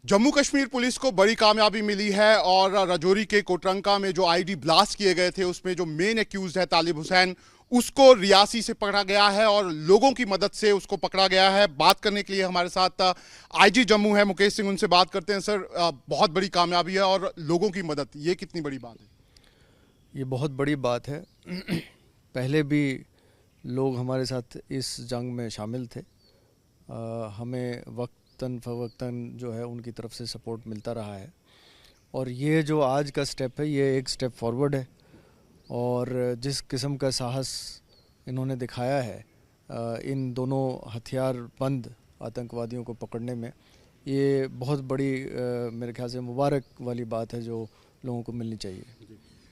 Jammu Kashmir police को बड़ी कामयाबी मिली है और राजौरी के कोटरंका में जो आईडी ब्लास्ट किए गए थे उसमें जो मेन एक्यूज है तालिब हुसैन, उसको रियासी से पकड़ा गया है और लोगों की मदद से उसको पकड़ा गया है। बात करने के लिए हमारे साथ आईजी जम्मू है मुकेश सिंह, उनसे बात करते हैं। सर, बहुत बड़ी कामयाबी है और लोगों की मदद, ये कितनी बड़ी बात है? ये बहुत बड़ी बात है। पहले भी लोग हमारे साथ इस जंग में शामिल थे। हमें वक्तन फ़वक्तन जो है उनकी तरफ से सपोर्ट मिलता रहा है और ये जो आज का स्टेप है ये एक स्टेप फॉरवर्ड है। और जिस किस्म का साहस इन्होंने दिखाया है इन दोनों हथियारबंद आतंकवादियों को पकड़ने में, ये बहुत बड़ी मेरे ख्याल से मुबारक वाली बात है जो लोगों को मिलनी चाहिए।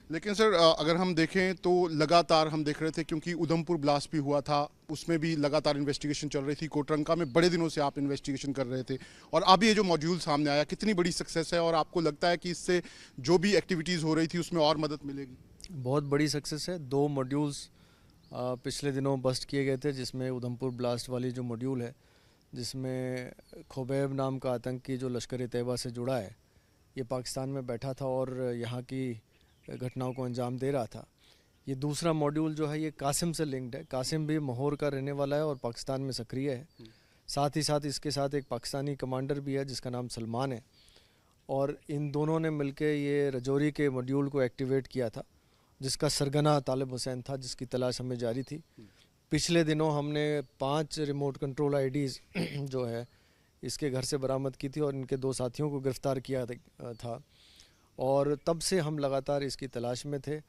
लेकिन सर, अगर हम देखें तो लगातार हम देख रहे थे, क्योंकि उधमपुर ब्लास्ट भी हुआ था, उसमें भी लगातार इन्वेस्टिगेशन चल रही थी। कोटरंका में बड़े दिनों से आप इन्वेस्टिगेशन कर रहे थे और अब ये जो मॉड्यूल सामने आया, कितनी बड़ी सक्सेस है और आपको लगता है कि इससे जो भी एक्टिविटीज़ हो रही थी उसमें और मदद मिलेगी? बहुत बड़ी सक्सेस है। 2 मॉड्यूल्स पिछले दिनों बस्ट किए गए थे, जिसमें उधमपुर ब्लास्ट वाली जो मॉड्यूल है, जिसमें खुबैब नाम का आतंकी जो लश्कर तैयबा से जुड़ा है, ये पाकिस्तान में बैठा था और यहाँ की घटनाओं को अंजाम दे रहा था। ये दूसरा मॉड्यूल जो है ये कासिम से लिंक्ड है। कासिम भी माहौर का रहने वाला है और पाकिस्तान में सक्रिय है। साथ ही साथ इसके साथ एक पाकिस्तानी कमांडर भी है जिसका नाम सलमान है और इन दोनों ने मिलकर ये राजौरी के मॉड्यूल को एक्टिवेट किया था, जिसका सरगना तालिब हुसैन था, जिसकी तलाश हमें जारी थी। पिछले दिनों हमने 5 रिमोट कंट्रोल आईडीज़ जो है इसके घर से बरामद की थी और इनके 2 साथियों को गिरफ़्तार किया था और तब से हम लगातार इसकी तलाश में थे।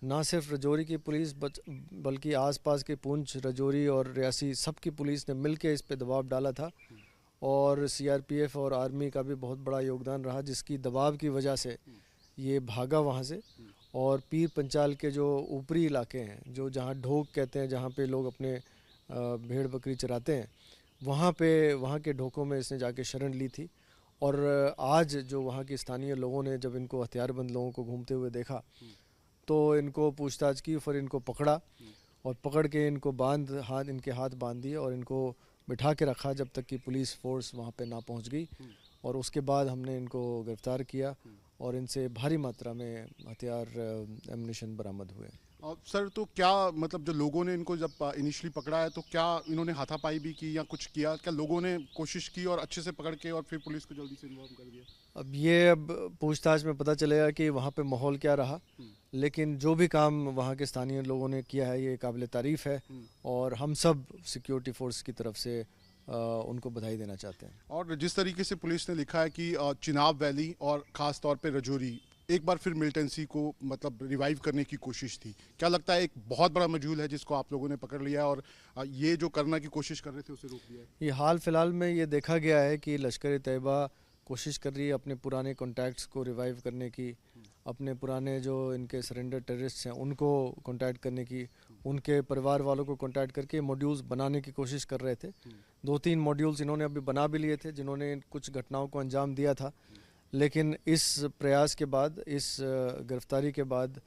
ना सिर्फ राजौरी की पुलिस बल्कि आसपास के पुंछ, राजौरी और रियासी सब की पुलिस ने मिलकर इस पे दबाव डाला था और सीआरपीएफ और आर्मी का भी बहुत बड़ा योगदान रहा, जिसकी दबाव की वजह से ये भागा वहाँ से। और पीर पंचाल के जो ऊपरी इलाके हैं, जो जहाँ ढोक कहते हैं, जहाँ पे लोग अपने भेड़ बकरी चराते हैं, वहाँ के ढोकों में इसने जाके शरण ली थी। और आज जो वहाँ के स्थानीय लोगों ने जब इनको हथियारबंद लोगों को घूमते हुए देखा तो इनको पूछताछ की, फिर इनको पकड़ा और पकड़ के इनको इनके हाथ बांध दिए और इनको बिठा के रखा जब तक कि पुलिस फोर्स वहाँ पे ना पहुँच गई। और उसके बाद हमने इनको गिरफ़्तार किया और इनसे भारी मात्रा में हथियार एमुनिशन बरामद हुए। सर, तो क्या मतलब जो लोगों ने इनको जब इनिशियली पकड़ा है तो क्या इन्होंने हाथापाई भी की या कुछ किया? क्या लोगों ने कोशिश की और अच्छे से पकड़ के और फिर पुलिस को जल्दी से इन्वॉल्व कर दिया? अब पूछताछ में पता चलेगा कि वहाँ पे माहौल क्या रहा, लेकिन जो भी काम वहाँ के स्थानीय लोगों ने किया है ये काबिल तारीफ़ है और हम सब सिक्योरिटी फोर्स की तरफ से उनको बधाई देना चाहते हैं। और जिस तरीके से पुलिस ने लिखा है कि चिनाब वैली और ख़ास तौर पे राजौरी एक बार फिर मिलिटेंसी को मतलब रिवाइव करने की कोशिश थी, क्या लगता है एक बहुत बड़ा मजहूल है जिसको आप लोगों ने पकड़ लिया है और ये जो करने की कोशिश कर रहे थे उसे रोक दिया है? ये हाल फिलहाल में ये देखा गया है कि लश्कर तैयबा कोशिश कर रही है अपने पुराने कॉन्टैक्ट्स को रिवाइव करने की, अपने पुराने जो इनके सरेंडर टेररिस्ट हैं उनको कॉन्टैक्ट करने की, उनके परिवार वालों को कॉन्टैक्ट करके मॉड्यूल्स बनाने की कोशिश कर रहे थे। 2-3 मॉड्यूल्स इन्होंने अभी बना भी लिए थे जिन्होंने कुछ घटनाओं को अंजाम दिया था, लेकिन इस प्रयास के बाद, इस गिरफ्तारी के बाद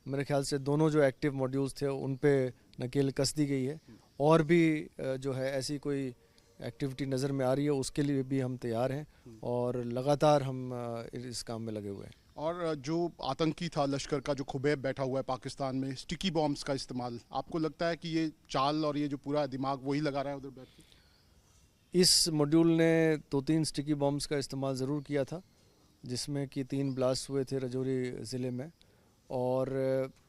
मेरे ख्याल से दोनों जो एक्टिव मॉड्यूल्स थे उन पे नकेल कस दी गई है। और भी जो है ऐसी कोई एक्टिविटी नज़र में आ रही है उसके लिए भी हम तैयार हैं और लगातार हम इस काम में लगे हुए हैं। और जो आतंकी था लश्कर का, जो खुबैब बैठा हुआ है पाकिस्तान में, स्टिकी बॉम्ब्स का इस्तेमाल, आपको लगता है कि ये चाल और ये जो पूरा दिमाग वही लगा रहा है उधर बैठ के? इस मॉड्यूल ने 2-3 स्टिकी बॉम्ब्स का इस्तेमाल ज़रूर किया था, जिसमें कि 3 ब्लास्ट हुए थे राजौरी ज़िले में और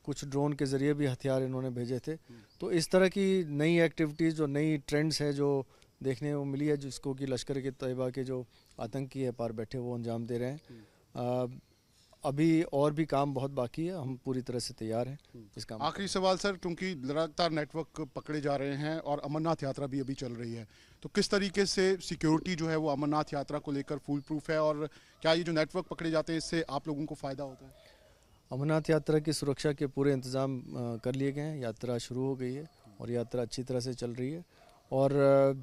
कुछ ड्रोन के ज़रिए भी हथियार इन्होंने भेजे थे। तो इस तरह की नई एक्टिविटीज़, जो नई ट्रेंड्स है जो देखने को मिली है, जिसको कि लश्कर के तैयबा के जो आतंकी है पार बैठे वो अंजाम दे रहे हैं। अभी और भी काम बहुत बाकी है, हम पूरी तरह से तैयार हैं इस काम। आखिरी सवाल सर, क्योंकि लगातार नेटवर्क पकड़े जा रहे हैं और अमरनाथ यात्रा भी अभी चल रही है, तो किस तरीके से सिक्योरिटी जो है वो अमरनाथ यात्रा को लेकर फुल प्रूफ है और क्या ये जो नेटवर्क पकड़े जाते हैं इससे आप लोगों को फ़ायदा होता है? अमरनाथ यात्रा की सुरक्षा के पूरे इंतज़ाम कर लिए गए हैं। यात्रा शुरू हो गई है और यात्रा अच्छी तरह से चल रही है और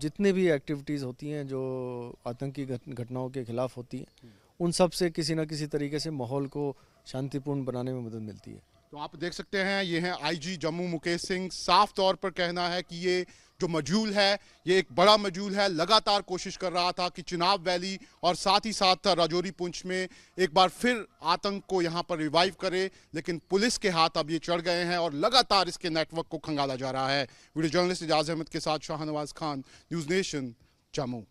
जितने भी एक्टिविटीज़ होती हैं जो आतंकी घटनाओं के खिलाफ होती हैं, उन सब से किसी न किसी तरीके से माहौल को शांतिपूर्ण बनाने में मदद मिलती है। तो आप देख सकते हैं, ये हैं आईजी जम्मू मुकेश सिंह। साफ तौर पर कहना है कि ये जो मॉड्यूल है ये एक बड़ा मॉड्यूल है, लगातार कोशिश कर रहा था कि चिनाब वैली और साथ ही साथ राजौरी पुंछ में एक बार फिर आतंक को यहां पर रिवाइव करे, लेकिन पुलिस के हाथ अब ये चढ़ गए हैं और लगातार इसके नेटवर्क को खंगाला जा रहा है। वीडियो जर्नलिस्ट इजाज अहमद के साथ शाहनवाज खान, न्यूज़ नेशन, जम्मू।